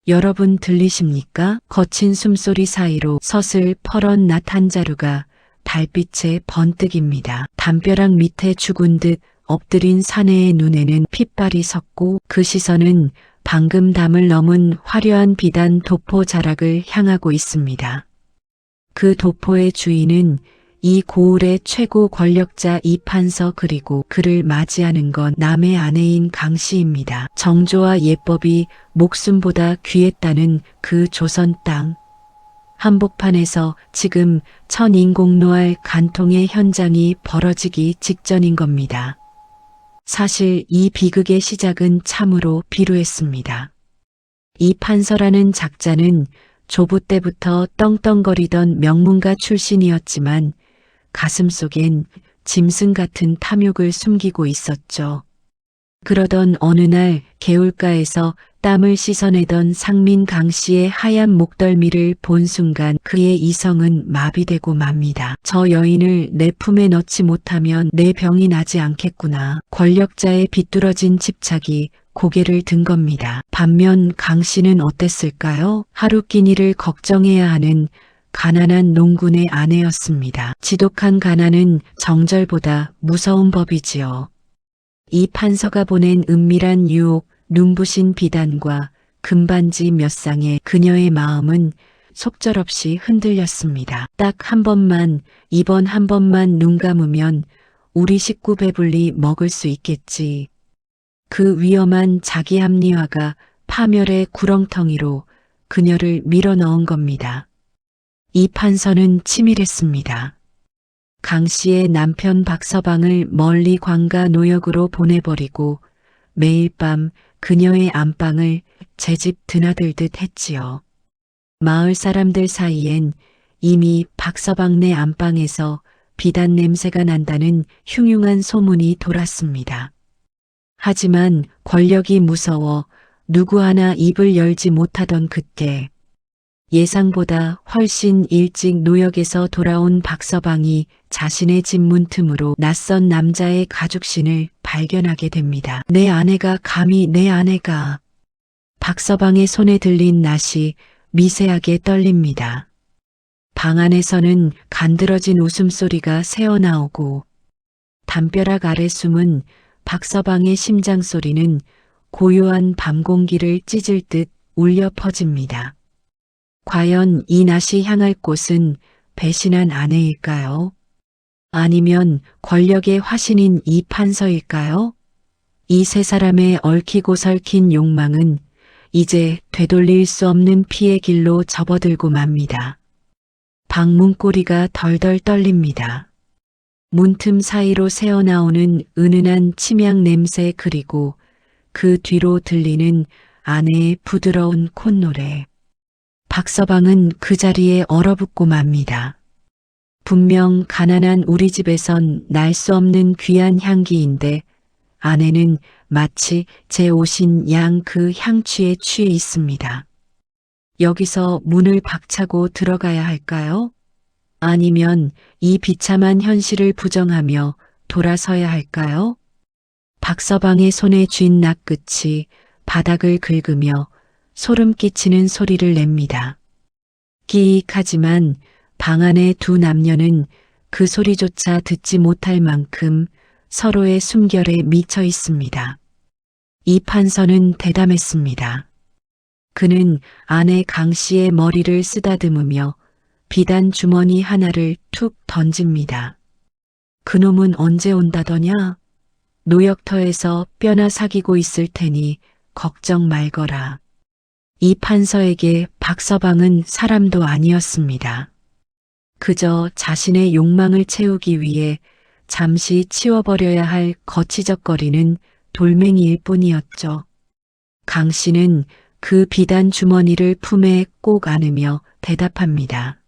여러분 들리십니까? 거친 숨소리 사이로 서슬 퍼런 낮 한 자루가 달빛에 번뜩입니다. 담벼락 밑에 죽은 듯 엎드린 사내의 눈에는 핏발이 섰고 그 시선은 방금 담을 넘은 화려한 비단 도포 자락을 향하고 있습니다. 그 도포의 주인은 이 고을의 최고 권력자 이판서 그리고 그를 맞이하는 건 남의 아내인 강씨입니다. 정조와 예법이 목숨보다 귀했다는 그 조선 땅. 한복판에서 지금 천인공노할 간통의 현장이 벌어지기 직전인 겁니다. 사실 이 비극의 시작은 참으로 비루했습니다. 이판서라는 작자는 조부 때부터 떵떵거리던 명문가 출신이었지만 가슴속엔 짐승 같은 탐욕을 숨기고 있었죠. 그러던 어느 날 개울가에서 땀을 씻어내던 상민 강씨의 하얀 목덜미를 본 순간 그의 이성은 마비되고 맙니다. 저 여인을 내 품에 넣지 못하면 내 병이 나지 않겠구나. 권력자의 비뚤어진 집착이 고개를 든 겁니다. 반면 강씨는 어땠을까요? 하루 끼니를 걱정해야 하는 가난한 농군의 아내였습니다. 지독한 가난은 정절보다 무서운 법이지요. 이 판서가 보낸 은밀한 유혹, 눈부신 비단과 금반지 몇 쌍에 그녀의 마음은 속절없이 흔들렸습니다. 딱 한 번만, 이번 한 번만 눈 감으면 우리 식구 배불리 먹을 수 있겠지. 그 위험한 자기 합리화가 파멸의 구렁텅이로 그녀를 밀어넣은 겁니다. 이 판서는 치밀했습니다. 강씨의 남편 박서방을 멀리 관가 노역으로 보내버리고 매일 밤 그녀의 안방을 제 집 드나들듯 했지요. 마을 사람들 사이엔 이미 박서방네 안방에서 비단 냄새가 난다는 흉흉한 소문이 돌았습니다. 하지만 권력이 무서워 누구 하나 입을 열지 못하던 그때 예상보다 훨씬 일찍 노역에서 돌아온 박서방이 자신의 집 문틈으로 낯선 남자의 가죽신을 발견하게 됩니다. 내 아내가 감히 내 아내가. 박서방의 손에 들린 낫이 미세하게 떨립니다. 방 안에서는 간드러진 웃음소리가 새어나오고 담벼락 아래 숨은 박서방의 심장 소리는 고요한 밤 공기를 찢을 듯 울려 퍼집니다. 과연 이 낫이 향할 곳은 배신한 아내일까요? 아니면 권력의 화신인 이 판서일까요? 이 세 사람의 얽히고 설킨 욕망은 이제 되돌릴 수 없는 피의 길로 접어들고 맙니다. 방 문고리가 덜덜 떨립니다. 문틈 사이로 새어나오는 은은한 침향 냄새 그리고 그 뒤로 들리는 아내의 부드러운 콧노래. 박서방은 그 자리에 얼어붙고 맙니다. 분명 가난한 우리 집에선 날 수 없는 귀한 향기인데 아내는 마치 제 옷인 양 그 향취에 취해 있습니다. 여기서 문을 박차고 들어가야 할까요? 아니면 이 비참한 현실을 부정하며 돌아서야 할까요? 박서방의 손에 쥔 낫끝이 바닥을 긁으며 소름 끼치는 소리를 냅니다. 끼익하지만 방 안의 두 남녀는 그 소리조차 듣지 못할 만큼 서로의 숨결에 미쳐 있습니다. 이 판서는 대담했습니다. 그는 아내 강씨의 머리를 쓰다듬으며 비단 주머니 하나를 툭 던집니다. 그놈은 언제 온다더냐? 노역터에서 뼈나 사귀고 있을 테니 걱정 말거라. 이 판서에게 박서방은 사람도 아니었습니다. 그저 자신의 욕망을 채우기 위해 잠시 치워버려야 할 거치적거리는 돌멩이일 뿐이었죠. 강 씨는 그 비단 주머니를 품에 꼭 안으며 대답합니다.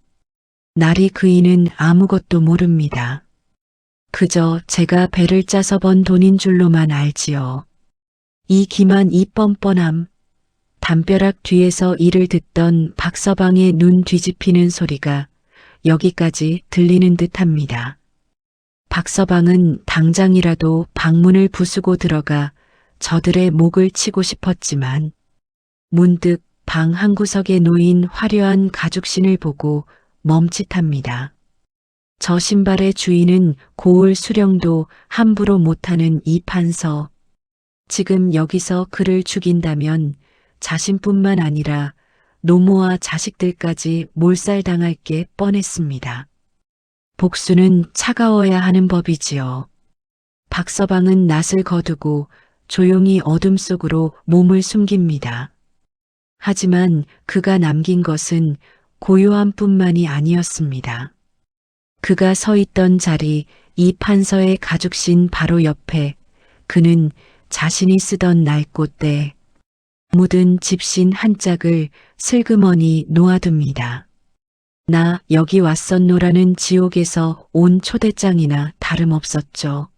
날이 그이는 아무것도 모릅니다. 그저 제가 배를 짜서 번 돈인 줄로만 알지요. 이 기만 이 뻔뻔함. 담벼락 뒤에서 이를 듣던 박서방의 눈 뒤집히는 소리가 여기까지 들리는 듯합니다. 박서방은 당장이라도 방문을 부수고 들어가 저들의 목을 치고 싶었지만 문득 방 한구석에 놓인 화려한 가죽신을 보고 멈칫합니다. 저 신발의 주인은 고을 수령도 함부로 못하는 이 판서. 지금 여기서 그를 죽인다면 자신뿐만 아니라 노모와 자식들까지 몰살당할 게 뻔했습니다. 복수는 차가워야 하는 법이지요. 박서방은 낯을 거두고 조용히 어둠 속으로 몸을 숨깁니다. 하지만 그가 남긴 것은 고요함뿐만이 아니었습니다. 그가 서 있던 자리, 이 판서의 가죽신 바로 옆에 그는 자신이 쓰던 날꽃대 묻은 집신 한 짝을 슬그머니 놓아둡니다. 나 여기 왔었노라는 지옥에서 온 초대장이나 다름없었죠.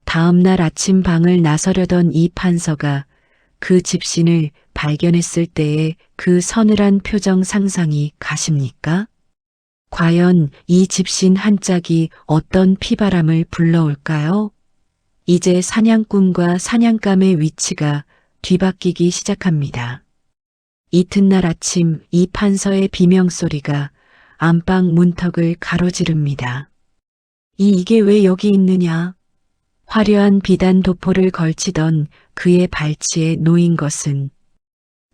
다음 날 아침 방을 나서려던 이 판서가 그 집신을 발견했을 때의 그 서늘한 표정 상상이 가십니까? 과연 이 집신 한 짝이 어떤 피바람을 불러올까요? 이제 사냥꾼과 사냥감의 위치가 뒤바뀌기 시작합니다. 이튿날 아침 이 판서의 비명소리가 안방 문턱을 가로지릅니다. 이게 왜 여기 있느냐? 화려한 비단 도포를 걸치던 그의 발치에 놓인 것은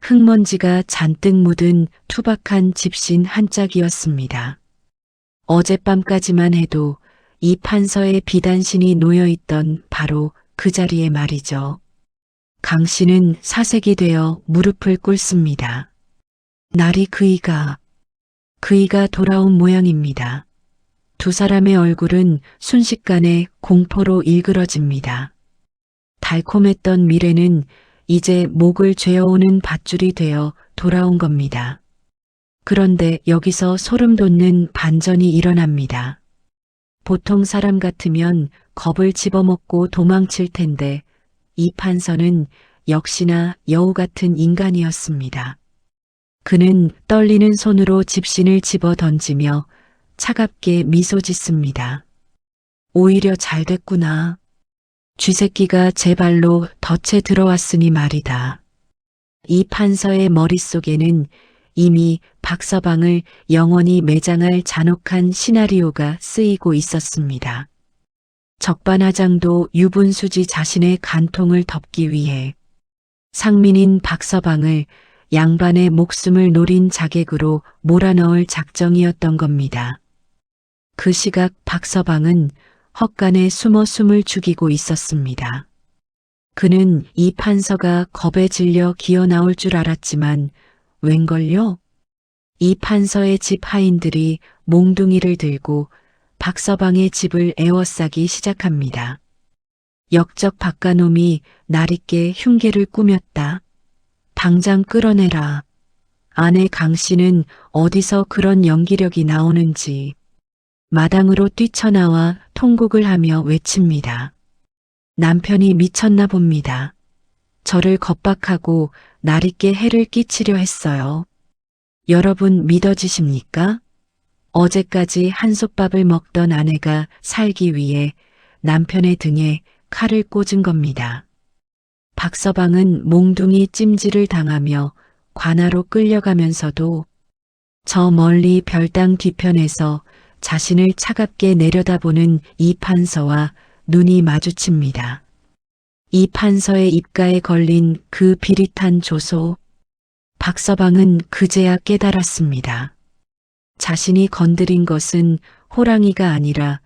흙먼지가 잔뜩 묻은 투박한 집신 한 짝이었습니다. 어젯밤까지만 해도 이 판서의 비단신이 놓여있던 바로 그 자리에 말이죠. 강 씨는 사색이 되어 무릎을 꿇습니다. 날이 그이가 돌아온 모양입니다. 두 사람의 얼굴은 순식간에 공포로 일그러집니다. 달콤했던 미래는 이제 목을 죄어오는 밧줄이 되어 돌아온 겁니다. 그런데 여기서 소름 돋는 반전이 일어납니다. 보통 사람 같으면 겁을 집어먹고 도망칠 텐데 이 판서는 역시나 여우 같은 인간이었습니다. 그는 떨리는 손으로 집신을 집어 던지며 차갑게 미소 짓습니다. 오히려 잘 됐구나. 쥐새끼가 제 발로 덫에 들어왔으니 말이다. 이 판서의 머릿속에는 이미 박서방을 영원히 매장할 잔혹한 시나리오가 쓰이고 있었습니다. 적반하장도 유분수지 자신의 간통을 덮기 위해 상민인 박서방을 양반의 목숨을 노린 자객으로 몰아넣을 작정이었던 겁니다. 그 시각 박서방은 헛간에 숨어 숨을 죽이고 있었습니다. 그는 이 판서가 겁에 질려 기어 나올 줄 알았지만 웬걸요? 이 판서의 집 하인들이 몽둥이를 들고 박서방의 집을 에워싸기 시작합니다. 역적 박가놈이 날있게 흉계를 꾸몄다. 당장 끌어내라. 아내 강씨는 어디서 그런 연기력이 나오는지 마당으로 뛰쳐나와 통곡을 하며 외칩니다. 남편이 미쳤나 봅니다. 저를 겁박하고 날있게 해를 끼치려 했어요. 여러분 믿어지십니까? 어제까지 한솥밥을 먹던 아내가 살기 위해 남편의 등에 칼을 꽂은 겁니다. 박서방은 몽둥이 찜질을 당하며 관아로 끌려가면서도 저 멀리 별당 뒤편에서 자신을 차갑게 내려다보는 이 판서와 눈이 마주칩니다. 이 판서의 입가에 걸린 그 비릿한 조소, 박서방은 그제야 깨달았습니다. 자신이 건드린 것은 호랑이가 아니라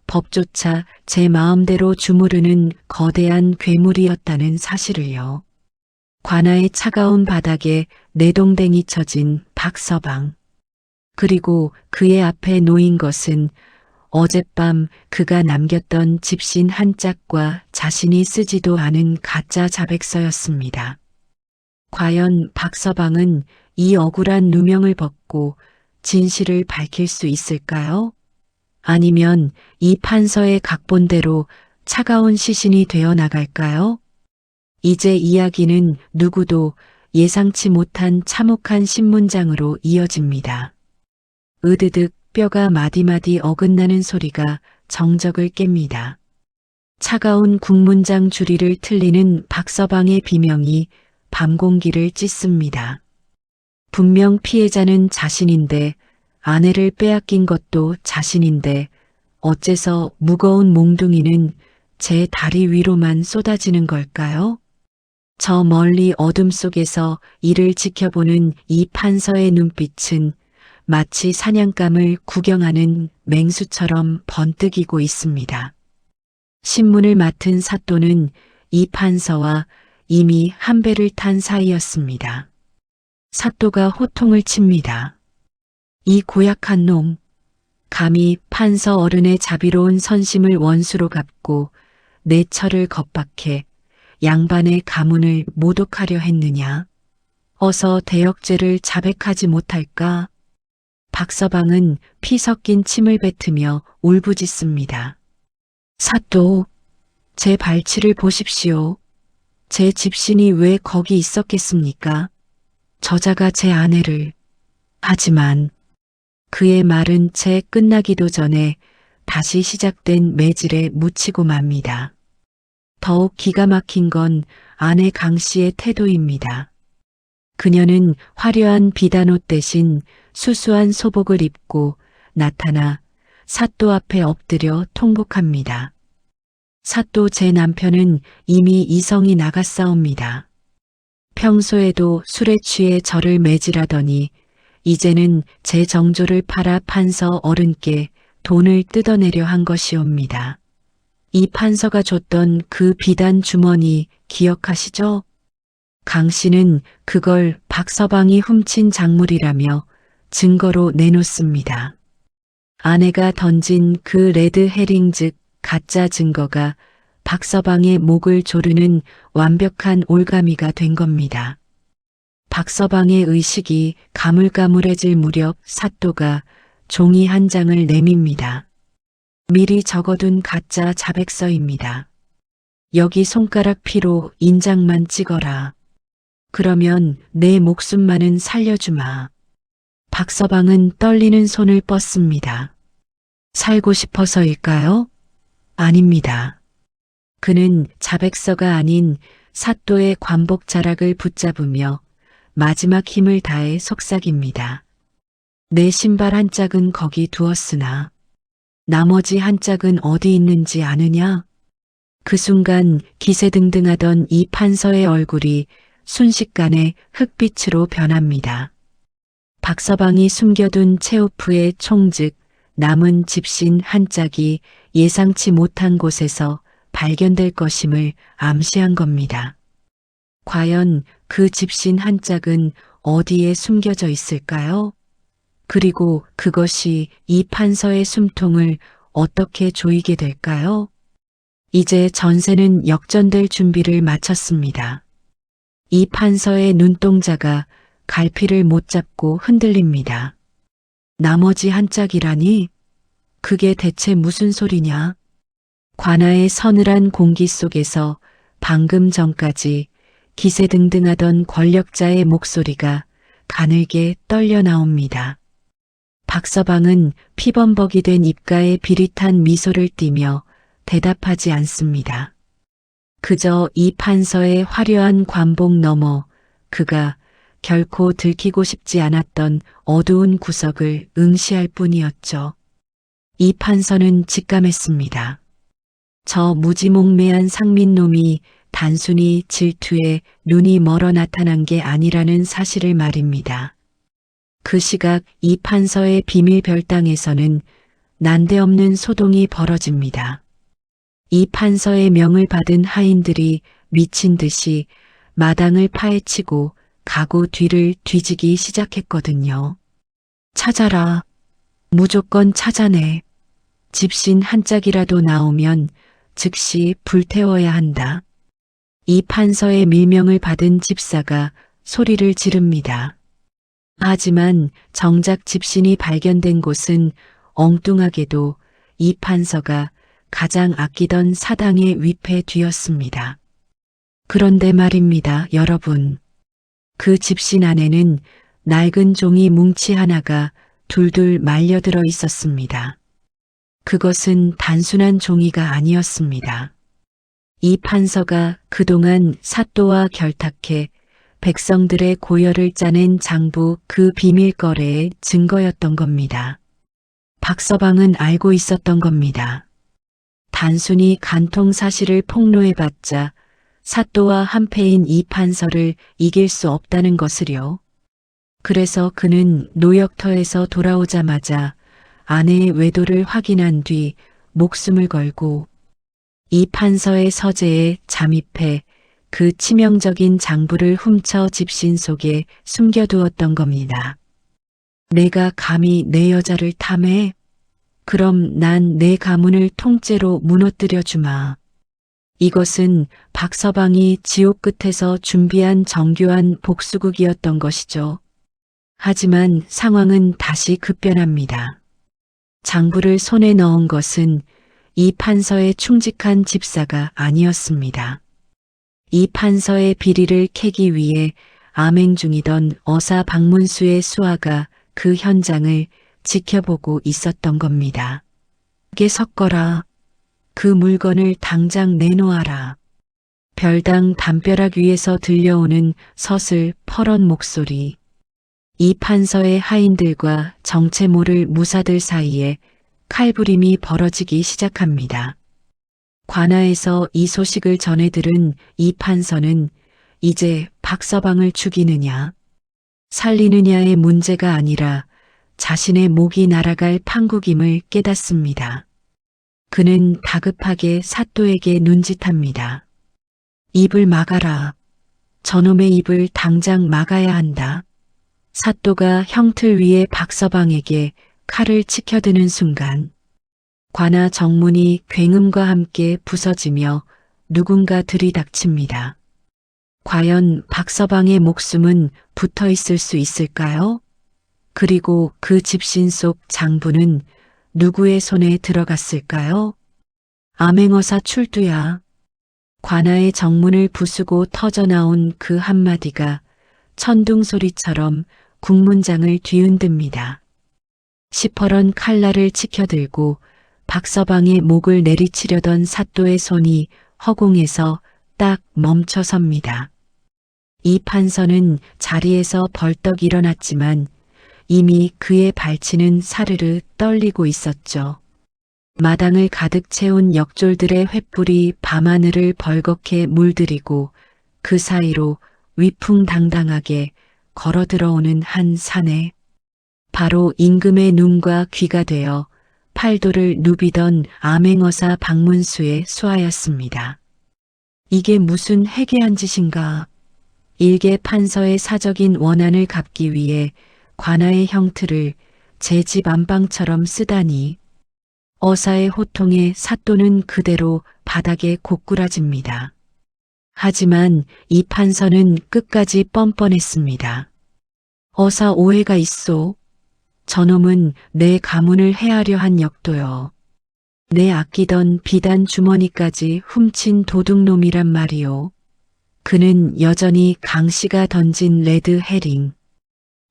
법조차 제 마음대로 주무르는 거대한 괴물이었다는 사실을요. 관아의 차가운 바닥에 내동댕이 쳐진 박서방. 그리고 그의 앞에 놓인 것은 어젯밤 그가 남겼던 집신 한 짝과 자신이 쓰지도 않은 가짜 자백서였습니다. 과연 박서방은 이 억울한 누명을 벗고 진실을 밝힐 수 있을까요? 아니면 이 판서의 각본대로 차가운 시신이 되어 나갈까요? 이제 이야기는 누구도 예상치 못한 참혹한 신문장으로 이어집니다. 으드득 뼈가 마디마디 어긋나는 소리가 정적을 깹니다. 차가운 국문장 주리를 틀리는 박서방의 비명이 밤 공기를 찢습니다. 분명 피해자는 자신인데 아내를 빼앗긴 것도 자신인데 어째서 무거운 몽둥이는 제 다리 위로만 쏟아지는 걸까요? 저 멀리 어둠 속에서 이를 지켜보는 이 판서의 눈빛은 마치 사냥감을 구경하는 맹수처럼 번뜩이고 있습니다. 신문을 맡은 사또는 이 판서와 이미 한 배를 탄 사이였습니다. 사또가 호통을 칩니다. 이 고약한 놈, 감히 판서 어른의 자비로운 선심을 원수로 갚고 내 처를 겁박해 양반의 가문을 모독하려 했느냐. 어서 대역죄를 자백하지 못할까? 박서방은 피 섞인 침을 뱉으며 울부짖습니다. 사또, 제 발치를 보십시오. 제 집신이 왜 거기 있었겠습니까? 저자가 제 아내를. 하지만 그의 말은 채 끝나기도 전에 다시 시작된 매질에 묻히고 맙니다. 더욱 기가 막힌 건 아내 강 씨의 태도입니다. 그녀는 화려한 비단옷 대신 수수한 소복을 입고 나타나 사또 앞에 엎드려 통곡합니다. 사또 제 남편은 이미 이성이 나갔사옵니다. 평소에도 술에 취해 저를 매질하더니 이제는 제 정조를 팔아 판서 어른께 돈을 뜯어내려 한 것이옵니다. 이 판서가 줬던 그 비단 주머니 기억하시죠? 강 씨는 그걸 박서방이 훔친 작물이라며 증거로 내놓습니다. 아내가 던진 그 레드 헤링 즉 가짜 증거가 박서방의 목을 조르는 완벽한 올가미가 된 겁니다. 박서방의 의식이 가물가물해질 무렵 사또가 종이 한 장을 내밉니다. 미리 적어둔 가짜 자백서입니다. 여기 손가락 피로 인장만 찍어라. 그러면 내 목숨만은 살려주마. 박서방은 떨리는 손을 뻗습니다. 살고 싶어서일까요? 아닙니다. 그는 자백서가 아닌 사또의 관복 자락을 붙잡으며 마지막 힘을 다해 속삭입니다. 내 신발 한 짝은 거기 두었으나 나머지 한 짝은 어디 있는지 아느냐? 그 순간 기세등등하던 이 판서의 얼굴이 순식간에 흑빛으로 변합니다. 박서방이 숨겨둔 체오프의 총 즉 남은 집신 한 짝이 예상치 못한 곳에서 발견될 것임을 암시한 겁니다. 과연 그 집신 한 짝은 어디에 숨겨져 있을까요? 그리고 그것이 이 판서의 숨통을 어떻게 조이게 될까요? 이제 전세는 역전될 준비를 마쳤습니다. 이 판서의 눈동자가 갈피를 못 잡고 흔들립니다. 나머지 한 짝이라니? 그게 대체 무슨 소리냐? 관아의 서늘한 공기 속에서 방금 전까지 기세등등하던 권력자의 목소리가 가늘게 떨려 나옵니다. 박서방은 피범벅이 된 입가에 비릿한 미소를 띠며 대답하지 않습니다. 그저 이 판서의 화려한 관복 너머 그가 결코 들키고 싶지 않았던 어두운 구석을 응시할 뿐이었죠. 이 판서는 직감했습니다. 저 무지몽매한 상민놈이 단순히 질투에 눈이 멀어 나타난 게 아니라는 사실을 말입니다. 그 시각 이 판서의 비밀 별당에서는 난데없는 소동이 벌어집니다. 이 판서의 명을 받은 하인들이 미친 듯이 마당을 파헤치고 가구 뒤를 뒤지기 시작했거든요. 찾아라. 무조건 찾아내. 집신 한 짝이라도 나오면 즉시 불태워야 한다. 이 판서의 밀명을 받은 집사가 소리를 지릅니다. 하지만 정작 집신이 발견된 곳은 엉뚱하게도 이 판서가 가장 아끼던 사당의 위패 뒤였습니다. 그런데 말입니다, 여러분. 그 집신 안에는 낡은 종이 뭉치 하나가 둘둘 말려들어 있었습니다. 그것은 단순한 종이가 아니었습니다. 이 판서가 그동안 사또와 결탁해 백성들의 고열을 짜낸 장부 그 비밀거래의 증거였던 겁니다. 박서방은 알고 있었던 겁니다. 단순히 간통 사실을 폭로해봤자 사또와 한패인 이 판서를 이길 수 없다는 것을요. 그래서 그는 노역터에서 돌아오자마자 아내의 외도를 확인한 뒤 목숨을 걸고 이 판서의 서재에 잠입해 그 치명적인 장부를 훔쳐 집신 속에 숨겨두었던 겁니다. 내가 감히 내 여자를 탐해? 그럼 난 내 가문을 통째로 무너뜨려 주마. 이것은 박서방이 지옥 끝에서 준비한 정교한 복수극이었던 것이죠. 하지만 상황은 다시 급변합니다. 장부를 손에 넣은 것은 이 판서의 충직한 집사가 아니었습니다. 이 판서의 비리를 캐기 위해 암행 중이던 어사 박문수의 수하가 그 현장을 지켜보고 있었던 겁니다. 게 섞어라. 그 물건을 당장 내놓아라. 별당 담벼락 위에서 들려오는 서슬 퍼런 목소리. 이 판서의 하인들과 정체 모를 무사들 사이에 칼부림이 벌어지기 시작합니다. 관아에서 이 소식을 전해 들은 이 판서는 이제 박서방을 죽이느냐, 살리느냐의 문제가 아니라 자신의 목이 날아갈 판국임을 깨닫습니다. 그는 다급하게 사또에게 눈짓합니다. 입을 막아라. 저놈의 입을 당장 막아야 한다. 사또가 형틀 위에 박서방에게 칼을 치켜드는 순간 관아 정문이 굉음과 함께 부서지며 누군가 들이닥칩니다. 과연 박서방의 목숨은 붙어 있을 수 있을까요? 그리고 그 집신 속 장부는 누구의 손에 들어갔을까요? 암행어사 출두야. 관아의 정문을 부수고 터져나온 그 한마디가 천둥 소리처럼 국문장을 뒤흔듭니다. 시퍼런 칼날을 치켜들고 박서방의 목을 내리치려던 사또의 손이 허공에서 딱 멈춰섭니다. 이 판서는 자리에서 벌떡 일어났지만 이미 그의 발치는 사르르 떨리고 있었죠. 마당을 가득 채운 역졸들의 횃불이 밤하늘을 벌겋게 물들이고 그 사이로 위풍당당하게 걸어 들어오는 한 사내. 바로 임금의 눈과 귀가 되어 팔도를 누비던 암행어사 박문수의 수하였습니다. 이게 무슨 해괴한 짓인가. 일개 판서의 사적인 원한을 갚기 위해 관아의 형틀을 제 집 안방처럼 쓰다니. 어사의 호통에 사또는 그대로 바닥에 고꾸라집니다. 하지만 이 판서는 끝까지 뻔뻔했습니다. 어사 오해가 있소. 저놈은 내 가문을 해하려 한 역도요. 내 아끼던 비단 주머니까지 훔친 도둑놈이란 말이오. 그는 여전히 강씨가 던진 레드 헤링,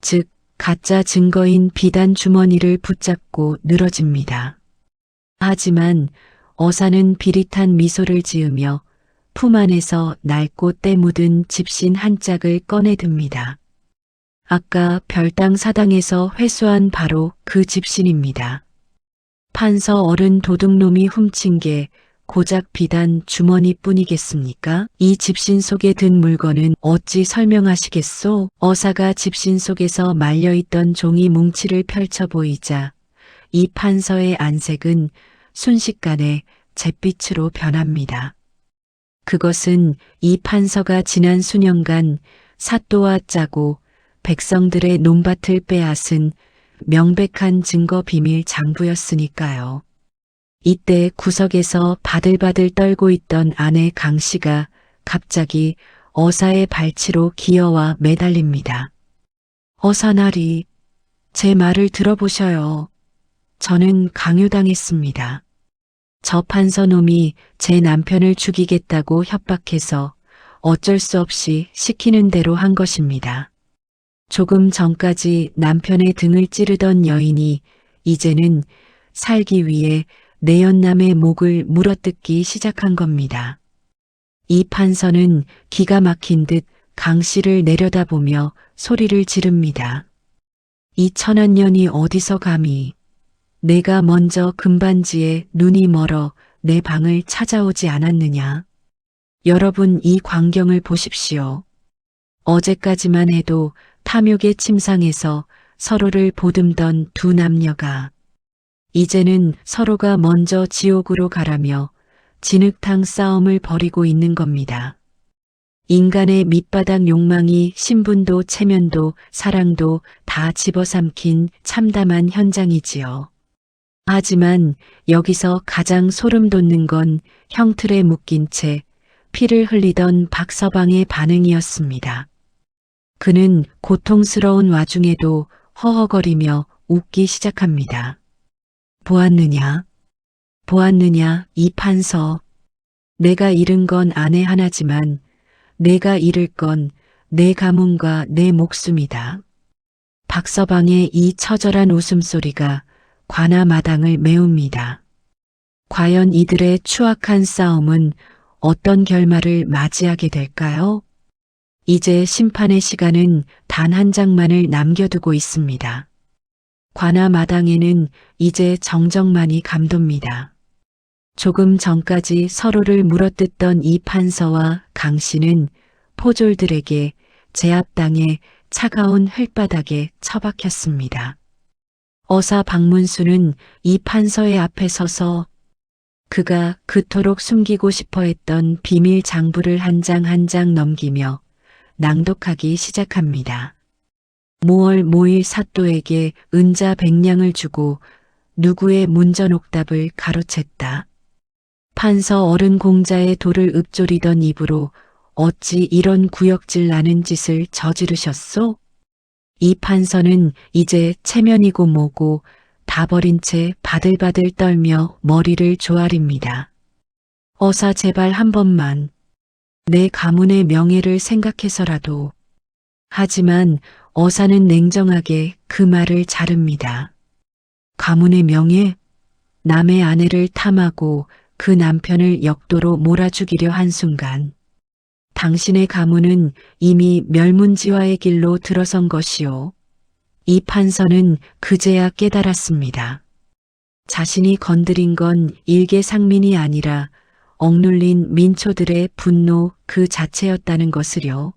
즉 가짜 증거인 비단 주머니를 붙잡고 늘어집니다. 하지만 어사는 비릿한 미소를 지으며 품 안에서 낡고 때 묻은 집신 한 짝을 꺼내듭니다. 아까 별당 사당에서 회수한 바로 그 집신입니다. 판서 어른 도둑놈이 훔친 게 고작 비단 주머니뿐이겠습니까? 이 집신 속에 든 물건은 어찌 설명하시겠소? 어사가 집신 속에서 말려있던 종이 뭉치를 펼쳐 보이자 이 판서의 안색은 순식간에 잿빛으로 변합니다. 그것은 이 판서가 지난 수년간 사또와 짜고 백성들의 논밭을 빼앗은 명백한 증거 비밀 장부였으니까요. 이때 구석에서 바들바들 떨고 있던 아내 강씨가 갑자기 어사의 발치로 기어와 매달립니다. 어사나리, 제 말을 들어보셔요. 저는 강요당했습니다. 저 판서놈이 제 남편을 죽이겠다고 협박해서 어쩔 수 없이 시키는 대로 한 것입니다. 조금 전까지 남편의 등을 찌르던 여인이 이제는 살기 위해 내연남의 목을 물어뜯기 시작한 겁니다. 이 판서는 기가 막힌 듯 강 씨를 내려다보며 소리를 지릅니다. 이 천한 년이 어디서 감히 내가 먼저 금반지에 눈이 멀어 내 방을 찾아오지 않았느냐. 여러분 이 광경을 보십시오. 어제까지만 해도 탐욕의 침상에서 서로를 보듬던 두 남녀가 이제는 서로가 먼저 지옥으로 가라며 진흙탕 싸움을 벌이고 있는 겁니다. 인간의 밑바닥 욕망이 신분도 체면도 사랑도 다 집어삼킨 참담한 현장이지요. 하지만 여기서 가장 소름 돋는 건 형틀에 묶인 채 피를 흘리던 박서방의 반응이었습니다. 그는 고통스러운 와중에도 허허거리며 웃기 시작합니다. 보았느냐? 보았느냐 이 판서. 내가 잃은 건 아내 하나지만 내가 잃을 건 내 가문과 내 목숨이다. 박서방의 이 처절한 웃음소리가 관아 마당을 메웁니다. 과연 이들의 추악한 싸움은 어떤 결말을 맞이하게 될까요? 이제 심판의 시간은 단 한 장만을 남겨두고 있습니다. 관아 마당에는 이제 정적만이 감돕니다. 조금 전까지 서로를 물어뜯던 이 판서와 강 씨는 포졸들에게 제압당해 차가운 흙바닥에 처박혔습니다. 어사 박문수는 이 판서의 앞에 서서 그가 그토록 숨기고 싶어 했던 비밀 장부를 한 장 한 장 넘기며 낭독하기 시작합니다. 모월 모일 사또에게 은자 100냥을 주고 누구의 문전옥답을 가로챘다. 판서 어른 공자의 도를 읊조리던 입으로 어찌 이런 구역질 나는 짓을 저지르셨소? 이 판서는 이제 체면이고 뭐고 다 버린 채 바들바들 떨며 머리를 조아립니다. 어사 제발 한 번만 내 가문의 명예를 생각해서라도. 하지만 어사는 냉정하게 그 말을 자릅니다. 가문의 명예? 남의 아내를 탐하고 그 남편을 역도로 몰아죽이려 한 순간 당신의 가문은 이미 멸문지화의 길로 들어선 것이요. 이 판서는 그제야 깨달았습니다. 자신이 건드린 건 일개상민이 아니라 억눌린 민초들의 분노 그 자체였다는 것을요.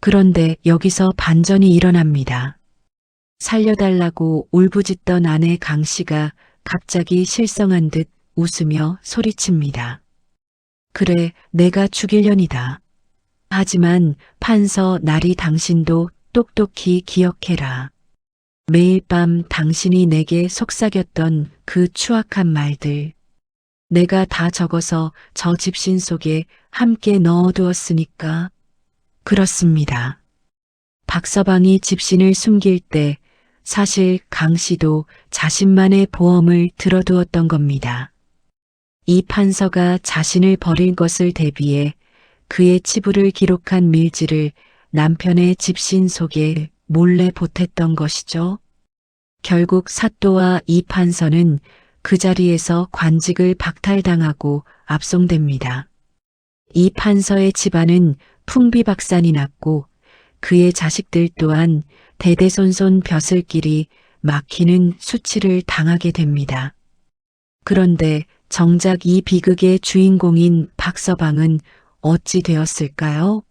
그런데 여기서 반전이 일어납니다. 살려달라고 울부짖던 아내 강 씨가 갑자기 실성한 듯 웃으며 소리칩니다. 그래, 내가 죽이려니다. 하지만 판서 나리 당신도 똑똑히 기억해라. 매일 밤 당신이 내게 속삭였던 그 추악한 말들. 내가 다 적어서 저 집신 속에 함께 넣어두었으니까. 그렇습니다. 박서방이 집신을 숨길 때 사실 강 씨도 자신만의 보험을 들어두었던 겁니다. 이 판서가 자신을 버릴 것을 대비해 그의 치부를 기록한 밀지를 남편의 집신 속에 몰래 보탰던 것이죠. 결국 사또와 이 판서는 그 자리에서 관직을 박탈당하고 압송됩니다. 이 판서의 집안은 풍비박산이 났고 그의 자식들 또한 대대손손 벼슬길이 막히는 수치를 당하게 됩니다. 그런데 정작 이 비극의 주인공인 박서방은 어찌 되었을까요?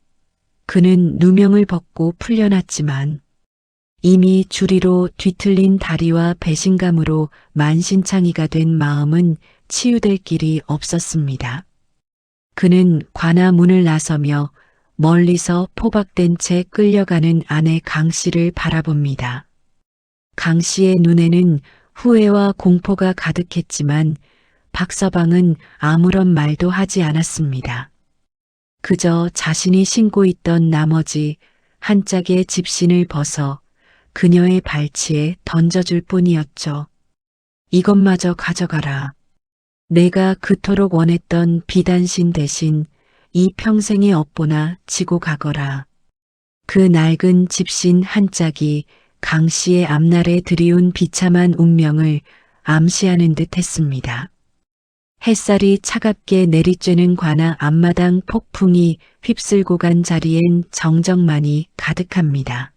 그는 누명을 벗고 풀려났지만 이미 주리로 뒤틀린 다리와 배신감으로 만신창이가 된 마음은 치유될 길이 없었습니다. 그는 관아 문을 나서며 멀리서 포박된 채 끌려가는 아내 강 씨를 바라봅니다. 강 씨의 눈에는 후회와 공포가 가득했지만 박서방은 아무런 말도 하지 않았습니다. 그저 자신이 신고 있던 나머지 한 짝의 집신을 벗어 그녀의 발치에 던져줄 뿐이었죠. 이것마저 가져가라. 내가 그토록 원했던 비단신 대신 이 평생의 업보나 지고 가거라. 그 낡은 집신 한 짝이 강 씨의 앞날에 드리운 비참한 운명을 암시하는 듯 했습니다. 햇살이 차갑게 내리쬐는 관아 앞마당 폭풍이 휩쓸고 간 자리엔 정적만이 가득합니다.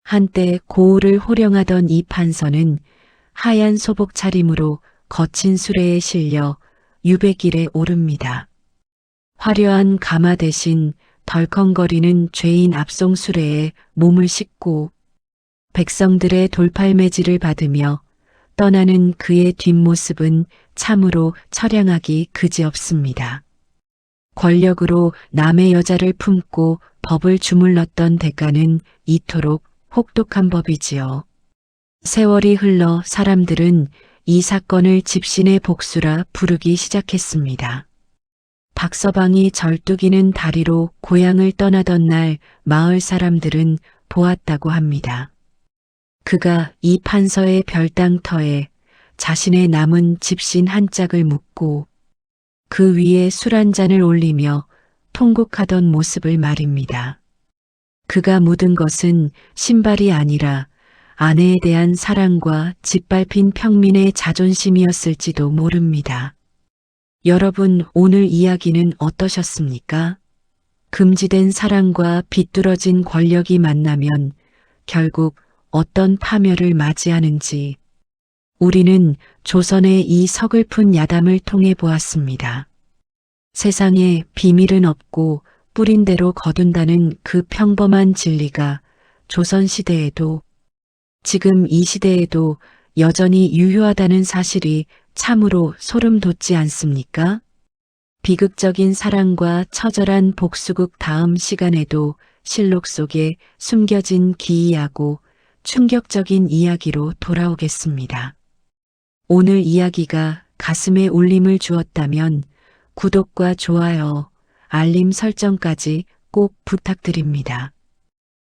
한때 고을을 호령하던 이 판서는 하얀 소복 차림으로 거친 수레에 실려 유배길에 오릅니다. 화려한 가마 대신 덜컹거리는 죄인 압송 수레에 몸을 싣고 백성들의 돌팔매질을 받으며 떠나는 그의 뒷모습은 참으로 처량하기 그지없습니다. 권력으로 남의 여자를 품고 법을 주물렀던 대가는 이토록 혹독한 법이지요. 세월이 흘러 사람들은 이 사건을 집신의 복수라 부르기 시작했습니다. 박서방이 절뚝이는 다리로 고향을 떠나던 날 마을 사람들은 보았다고 합니다. 그가 이 판서의 별당터에 자신의 남은 집신 한 짝을 묻고 그 위에 술 한 잔을 올리며 통곡하던 모습을 말입니다. 그가 묻은 것은 신발이 아니라 아내에 대한 사랑과 짓밟힌 평민의 자존심이었을지도 모릅니다. 여러분, 오늘 이야기는 어떠셨습니까? 금지된 사랑과 비뚤어진 권력이 만나면 결국 어떤 파멸을 맞이하는지 우리는 조선의 이 서글픈 야담을 통해 보았습니다. 세상에 비밀은 없고 뿌린 대로 거둔다는 그 평범한 진리가 조선시대에도 지금 이 시대에도 여전히 유효하다는 사실이 참으로 소름 돋지 않습니까? 비극적인 사랑과 처절한 복수극 다음 시간에도 실록 속에 숨겨진 기이하고 충격적인 이야기로 돌아오겠습니다. 오늘 이야기가 가슴에 울림을 주었다면 구독과 좋아요, 알림 설정까지 꼭 부탁드립니다.